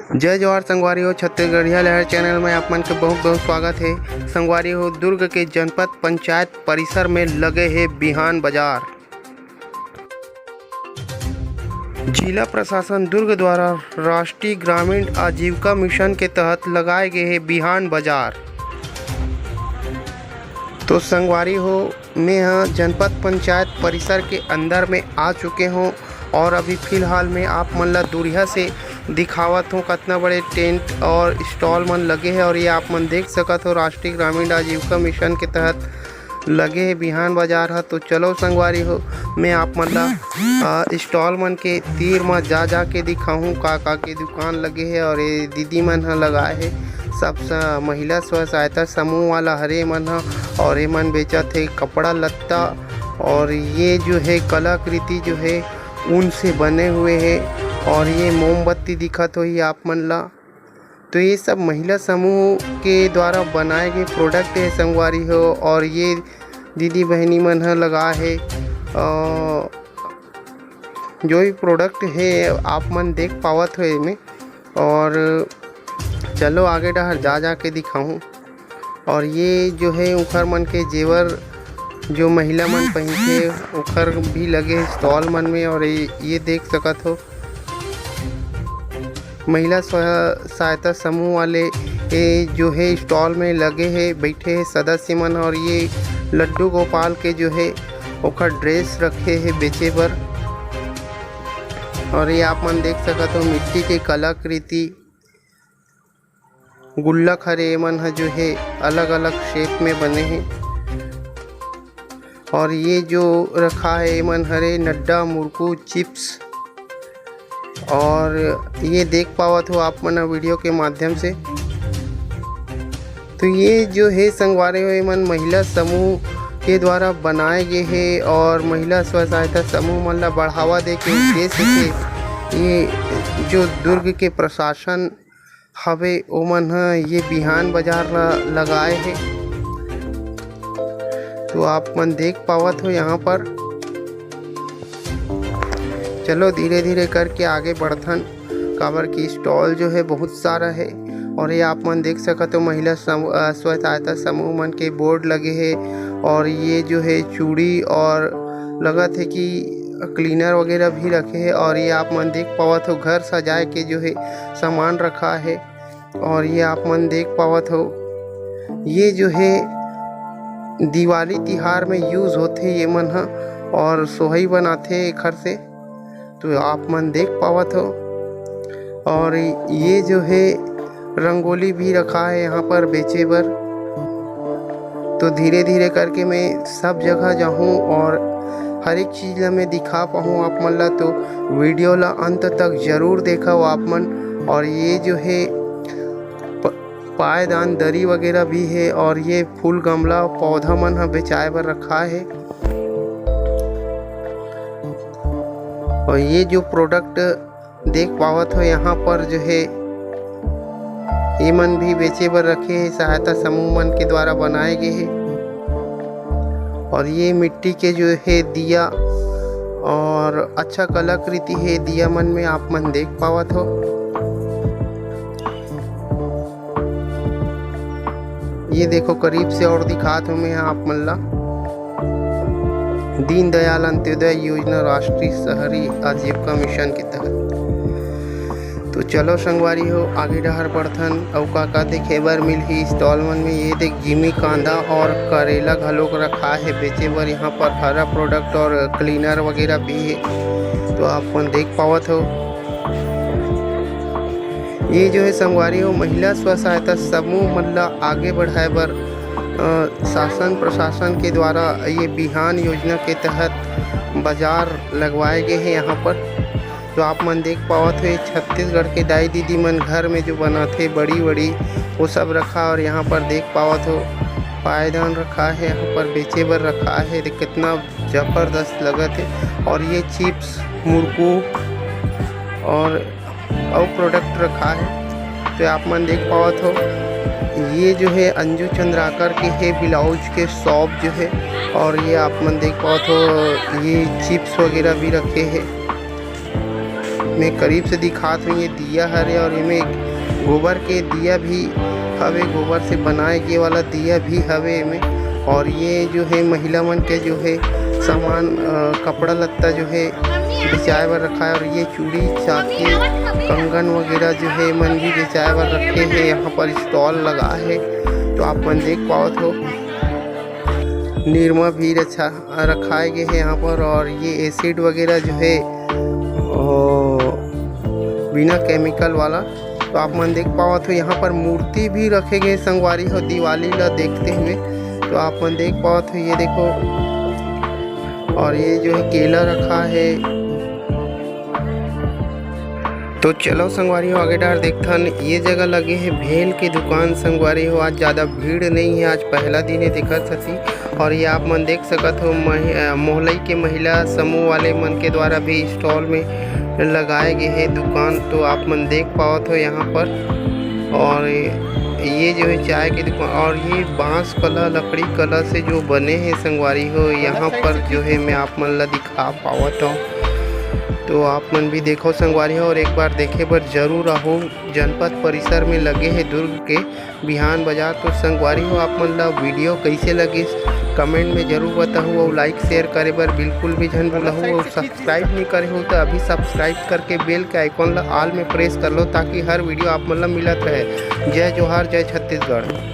जय जवाहर संगवारी हो। छत्तीसगढ़िया लहर चैनल में आप मन के बहुत बहुत स्वागत है। संगवारी हो, दुर्ग के जनपद पंचायत परिसर में लगे है बिहान बाजार। जिला प्रशासन दुर्ग द्वारा राष्ट्रीय ग्रामीण आजीविका मिशन के तहत लगाए गए है बिहान बाजार। तो संगवारी हो, मैं यहाँ जनपद पंचायत परिसर के अंदर में आ चुके हूँ और अभी फ़िलहाल में आप मन ला दूरिया से दिखावत हूँ कितना बड़े टेंट और स्टॉल मन लगे हैं। और ये आप मन देख सकत हो राष्ट्रीय ग्रामीण आजीविका मिशन के तहत लगे है बिहान बाजार है। तो चलो संगवारी हो, मैं आप मन ला स्टॉल मन के तीर में जा के दिखाऊँ का के दुकान लगे है। और ये दीदी मन ह लगाए है, सब महिला स्व सहायता समूह वाला हरे मन ह। और ये मन बेचत है कपड़ा लत्ता, और ये जो है कलाकृति जो है ऊन से बने हुए हैं। और ये मोमबत्ती दिखत हो ही आप मन ला, तो ये सब महिला समूह के द्वारा बनाए गए प्रोडक्ट है संगवारी हो। और ये दीदी बहनी मन ह लगा है जो भी प्रोडक्ट है आप मन देख पावत हो इनमें। और चलो आगे डहर जा के दिखाऊं। और ये जो है उखर मन के जेवर जो महिला मन पहनते उखर भी लगे स्टॉल मन में। और ये देख सकत हो महिला स्व सहायता समूह वाले ये जो है स्टॉल में लगे हैं, बैठे हैं सदस्य मन। और ये लड्डू गोपाल के जो है ओखर ड्रेस रखे हैं बेचे बर। और ये आप मन देख सकत हो मिट्टी के कलाकृति गुल्लक हरे मन है जो है अलग अलग शेप में बने हैं। और ये जो रखा है मन हरे नड्डा मुरकू चिप्स। और ये देख पावत हो आप मन वीडियो के माध्यम से। तो ये जो है संगवारी हुए मन महिला समूह के द्वारा बनाए गए हैं। और महिला स्व सहायता समूह मन ला बढ़ावा दे के उद्देश्य से ये जो दुर्ग के प्रशासन हवे ओमन ह ये बिहान बाजार लगाए हैं। तो आप मन देख पावत हो यहाँ पर। चलो धीरे धीरे करके आगे बढ़थन, काबर की स्टॉल जो है बहुत सारा है। और ये आप मन देख सकते हो महिला स्व सहायता समूह मन के बोर्ड लगे हैं। और ये जो है चूड़ी और लगत है कि क्लीनर वगैरह भी रखे हैं। और ये आप मन देख पावत हो घर सजाए के जो है सामान रखा है। और ये आप मन देख पावत हो ये जो है दिवाली तिहार में यूज़ होते ये मन ह। और सोहई बनाते घर से, तो आप मन देख पावत हो। और ये जो है रंगोली भी रखा है यहाँ पर बेचे बर। तो धीरे धीरे करके मैं सब जगह जाऊँ और हर एक चीज़ ला मैं दिखा पाऊँ आप मन ला। तो वीडियो ला अंत तक ज़रूर देखा हो आप मन। और ये जो है पायदान दरी वगैरह भी है। और ये फूल गमला पौधा मन ह बेचाए बर रखा है। और ये जो प्रोडक्ट देख पावत हो यहाँ पर जो है ये मन भी बेचे बर रखे हैं, सहायता समूह मन के द्वारा बनाए गए हैं। और ये मिट्टी के जो है दिया और अच्छा कलाकृति है दिया मन में आप मन देख पावत हो। ये देखो करीब से और दिखात हूँ मैं आप मन ला। दीनदयाल अंत्योदय योजना राष्ट्रीय शहरी आजीविका मिशन के तहत। तो चलो संगवारी हो आगे डहर बढ़थन। अउ का देखे बर मिलही स्टॉल मन में। ये देख जिमी कांदा और करेला घलोक रखा है बेचे बर। यहाँ पर हरा प्रोडक्ट और क्लीनर वगैरह भी है, तो आप मन देख पावत हो। ये जो है संगवारी हो महिला स्व सहायता समूह मन ला आगे बढ़ाए बर शासन प्रशासन के द्वारा ये बिहान योजना के तहत बाजार लगवाए गए हैं यहाँ पर। तो आप मन देख पावत हो छत्तीसगढ़ के दाई दीदी मन घर में जो बनाते बड़ी बड़ी वो सब रखा। और यहाँ पर देख पावत हो पायदान रखा है यहाँ पर बेचे बर रखा है। कितना ज़बरदस्त लगत है। और ये चिप्स मुरकू और प्रोडक्ट रखा है, तो आप मन देख पावत हो। ये जो है अंजू चंद्राकर के है ब्लाउज के शॉप जो है। और ये आप मन देख पावत हो ये चिप्स वगैरह भी रखे हैं। में करीब से दिखात हुई ये दिया हरे और इमे गोबर के दिया भी हवे, गोबर से बनाए के वाला दिया भी हवे इमे। और ये जो है महिला मन के जो है सामान कपड़ा लत्ता जो है बेचाए बर रखा है। और ये चूड़ी चाकी कंगन वगैरह जो है मन भी बेचाए बर रखे हैं। यहाँ पर स्टॉल लगा है तो आप मन देख पाओ तो निरमा भी अच्छा रखाए गए हैं यहाँ पर। और ये एसिड वगैरह जो है बिना केमिकल वाला तो आप मन देख पाओ तो यहाँ पर मूर्ति भी रखे गए संगवारी हो दिवाली ला देखते हुए। तो आप मन देख पाओ तो ये देखो, और ये जो है केला रखा है। तो चलो संगवारी हो आगे डार देखथन। ये जगह लगे है भेल की दुकान संगवारी हो। आज ज़्यादा भीड़ नहीं है, आज पहला दिन है देखत सती। और ये आप मन देख सकत हो मोहल्ले के महिला समूह वाले मन के द्वारा भी स्टॉल में लगाए गए हैं दुकान। तो आप मन देख पाओ तो यहाँ पर। और ये जो है चाय की दुकान, और ये बांस कला लकड़ी कला से जो बने हैं संगवारी हो यहाँ पर जो है मैं आप मन ला दिखा पावत हूँ। तो आप मन भी देखो संगवारी हो और एक बार देखे पर जरूर आओ। जनपद परिसर में लगे हैं दुर्ग के बिहान बाजार। तो संगवारी हो आप मन ला वीडियो कैसे लगे कमेंट में जरूर बताओ। और लाइक शेयर करे बर बिल्कुल भी झन भूलहु। और सब्सक्राइब नहीं करे हो तो अभी सब्सक्राइब करके बेल के आइकॉन ला ऑल में प्रेस कर लो ताकि हर वीडियो आप मन ला मिलत रहे। जय जोहार, जय छत्तीसगढ़।